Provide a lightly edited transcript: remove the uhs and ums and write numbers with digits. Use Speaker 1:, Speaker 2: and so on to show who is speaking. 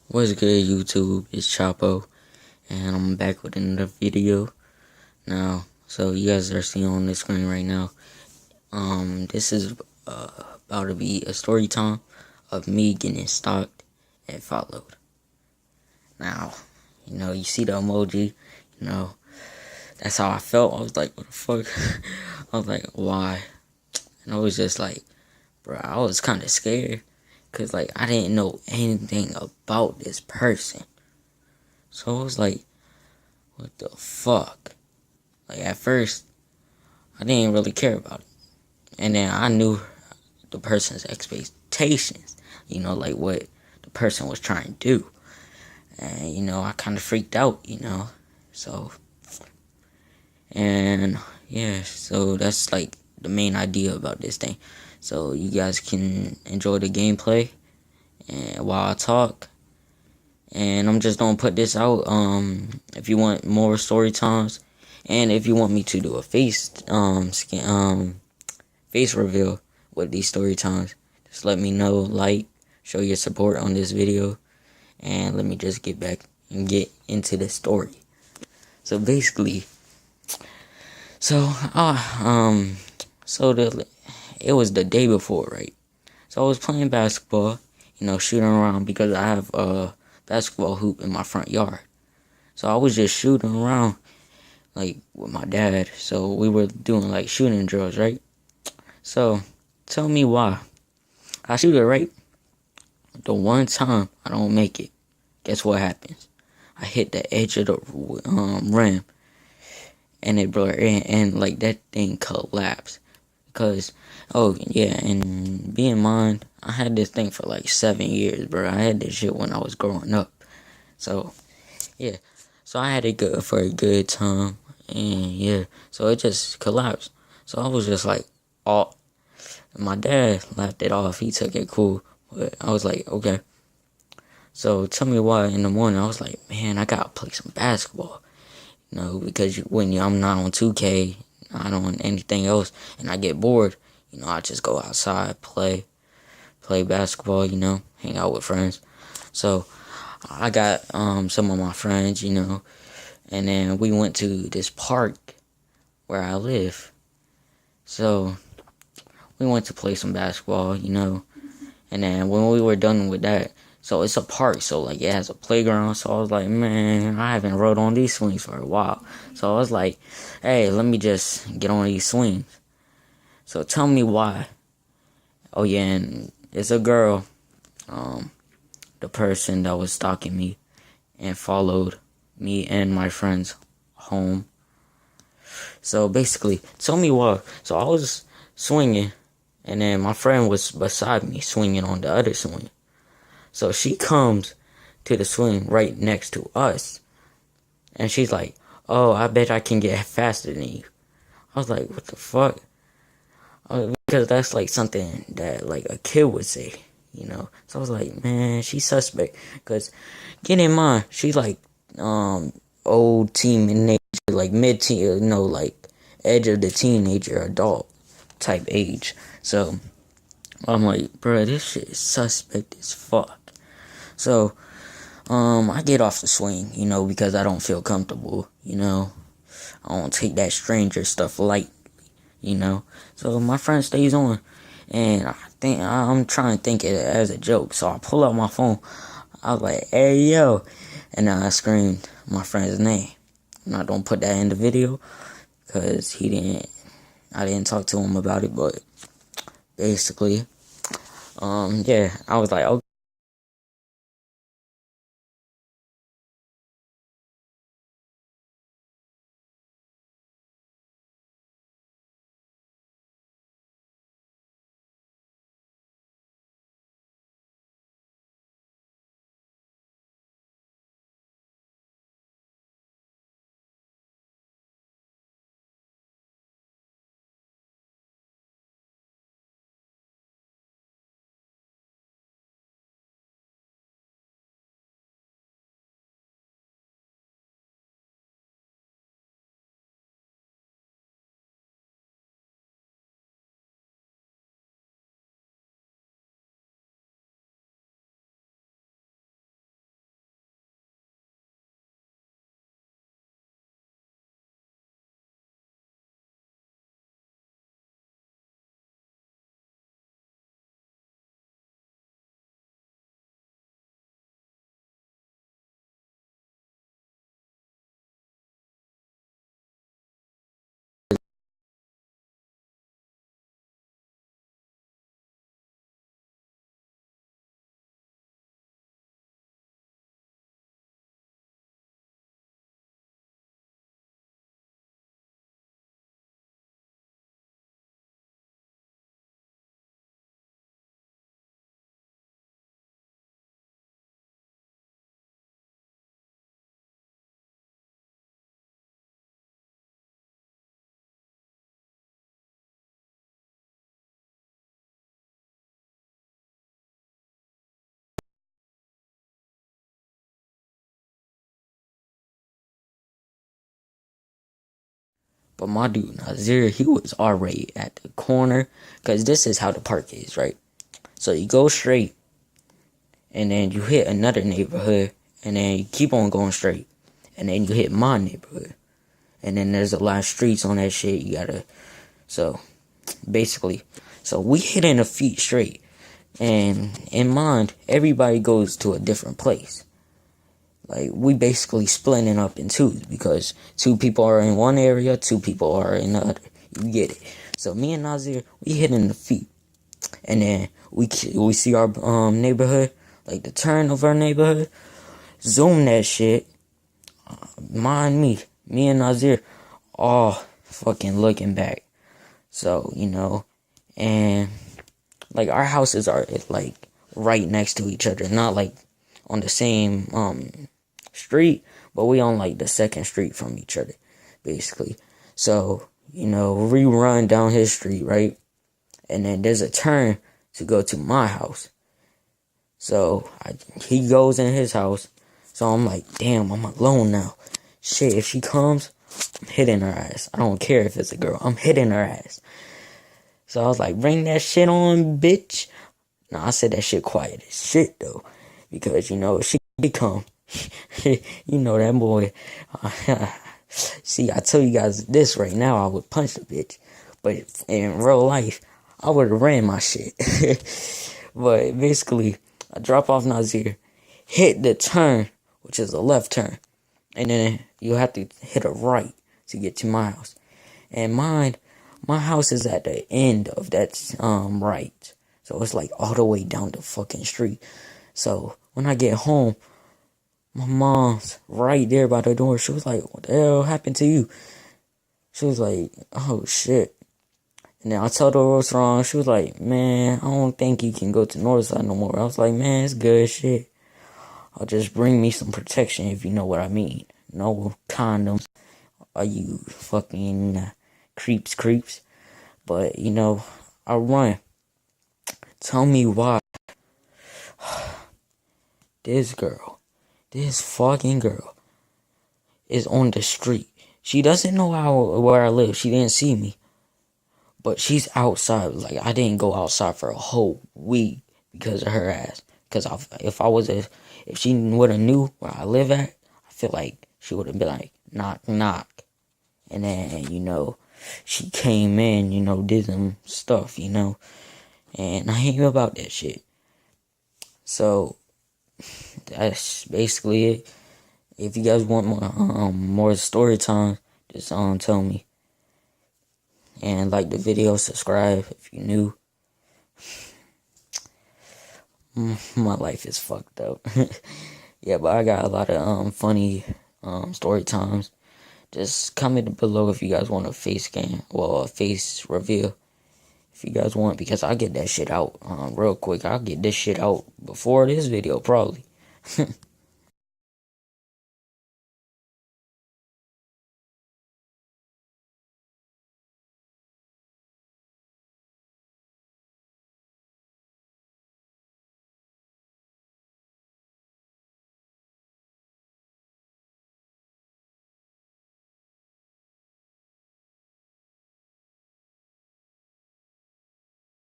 Speaker 1: What's good, YouTube? It's Chapo, and I'm back with another video. Now, so you guys are seeing on the screen right now. This is about to be a story time of me getting stalked and followed. Now, you see the emoji. That's how I felt. I was like, what the fuck? I was like, why? And I was just like, bro, I was kind of scared, cause like I didn't know anything about this person. So I was like, what the fuck? Like, at first, I didn't really care about it. And then I knew the person's expectations, like what the person was trying to do. And, I kind of freaked out, So, and yeah, so that's like the main idea about this thing. So you guys can enjoy the gameplay and while I talk. And I'm just gonna put this out. If you want more story times, and if you want me to do a face reveal with these story times, just let me know. Like, show your support on this video, and let me just get back and get into the story. So basically, so it was the day before, right? So I was playing basketball, shooting around because I have a basketball hoop in my front yard. So I was just shooting around, like, with my dad. So we were doing, like, shooting drills, right? So, tell me why. I shoot it right. The one time I don't make it, guess what happens? I hit the edge of the rim, and it blurred in, and, like, that thing collapsed. Because, oh, yeah, and be in mind, I had this thing for, like, 7 years, bro. I had this shit when I was growing up. So, yeah. So I had it good for a good time, and yeah, so it just collapsed. So I was just like, oh, my dad laughed it off. He took it cool, but I was like, okay. So tell me why in the morning. I was like, man, I gotta play some basketball, because I'm not on 2K, not on anything else, and I get bored, I just go outside, play basketball, hang out with friends. So I got some of my friends, and then we went to this park where I live. So we went to play some basketball, and then when we were done with that, so it's a park, so like it has a playground. So I was like, man, I haven't rode on these swings for a while. So I was like, hey, let me just get on these swings. So tell me why. Oh yeah, and it's a girl, the person that was stalking me and followed me and my friends home. So basically, tell me why. So I was swinging, and then my friend was beside me swinging on the other swing. So she comes to the swing right next to us, and she's like, oh, I bet I can get faster than you. I was like, what the fuck? Because that's like something that like a kid would say, So I was like, man, she's suspect. Because get in mind, she's like old teenager, like mid-teen, like edge of the teenager adult type age. So I'm like, bro, this shit is suspect as fuck. So I get off the swing, because I don't feel comfortable, I don't take that stranger stuff lightly, So my friend stays on, and I'm trying to think it as a joke. So I pull out my phone. I was like, "Hey yo," and I screamed my friend's name. And I don't put that in the video because I didn't talk to him about it. But basically, yeah, I was like, okay. But my dude Nazir, he was already at the corner, cause this is how the park is, right? So you go straight, and then you hit another neighborhood, and then you keep on going straight, and then you hit my neighborhood, and then there's a lot of streets on that shit. You gotta, so basically, so we hitting a feet straight, and in mind, everybody goes to a different place. Like, we basically splitting up in twos, because two people are in one area, two people are in the other. You get it. So me and Nazir, we hitting the feet, and then we see our neighborhood, like the turn of our neighborhood, zoom that shit. Mind me and Nazir, all fucking looking back. So, and like our houses are like right next to each other, not like on the same street, but we on like the second street from each other, basically. So, we run down his street, right? And then there's a turn to go to my house. So he goes in his house. So I'm like, damn, I'm alone now. Shit, if she comes, I'm hitting her ass. I don't care if it's a girl. I'm hitting her ass. So I was like, bring that shit on, bitch. No, I said that shit quiet as shit, though. Because, if she come, that boy. See, I tell you guys this right now, I would punch the bitch. But in real life, I would have ran my shit. But basically, I drop off Nazir, hit the turn, which is a left turn. And then you have to hit a right to get to my house. And my house is at the end of that right. So it's like all the way down the fucking street. So when I get home, my mom's right there by the door. She was like, what the hell happened to you? She was like, oh shit. And then I told her what's wrong. She was like, man, I don't think you can go to Northside no more. I was like, man, it's good shit. I'll just bring me some protection, if you know what I mean. No condoms. Are you fucking creeps? But, I run. Tell me why this fucking girl, is on the street. She doesn't know where I live. She didn't see me. But she's outside. Like, I didn't go outside for a whole week because of her ass. Because if she would have knew where I live at, I feel like she would have been like, knock, knock. And then, she came in, did some stuff, and I ain't about that shit. So, that's basically it. If you guys want more story time, just tell me. And like the video, subscribe if you're new. My life is fucked up. Yeah, but I got a lot of funny story times. Just comment below if you guys want a face reveal. If you guys want, because I'll get that shit out real quick. I'll get this shit out before this video, probably.